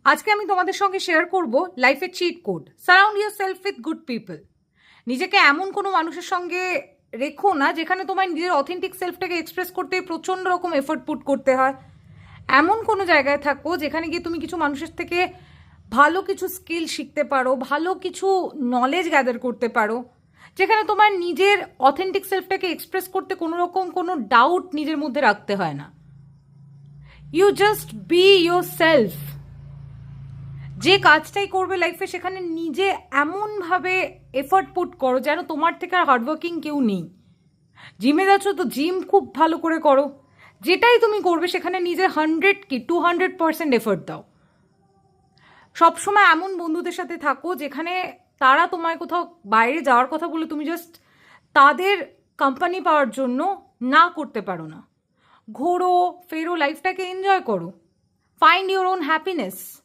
আজকে আমি তোমাদের সঙ্গে শেয়ার করব লাইফের cheat code. Surround yourself with good people. নিজেকে এমন কোনো মানুষের সঙ্গে রেখো না যেখানে তোমার নিজের অথেন্টিক সেলফটাকে এক্সপ্রেস করতে প্রচণ্ড রকম এফোর্ট পুট করতে হয়। এমন কোনো জায়গায় থাকো যেখানে গিয়ে তুমি কিছু মানুষের থেকে ভালো কিছু স্কিল শিখতে পারো, ভালো কিছু নলেজ গ্যাদার করতে পারো, যেখানে তোমার নিজের অথেন্টিক সেলফটাকে এক্সপ্রেস করতে কোনো রকম কোনো ডাউট নিজের মধ্যে রাখতে হয় না। You just be yourself. যে কাজটাই করবে লাইফে সেখানে নিজে এমনভাবে এফর্ট পুট করো যেন তোমার থেকে আর হার্ডওয়ার্কিং কেউ নেই। জিমে যাচ্ছ তো জিম খুব ভালো করে করো। যেটাই তুমি করবে সেখানে নিজে 100 কি 200% এফর্ট দাও। সবসময় এমন বন্ধুদের সাথে থাকো যেখানে তারা তোমায় কোথাও বাইরে যাওয়ার কথা বলে তুমি জাস্ট তাদের কোম্পানি পাওয়ার জন্য না করতে পারো না। ঘোরো, ফেরো, লাইফটাকে এনজয় করো। Find your own happiness.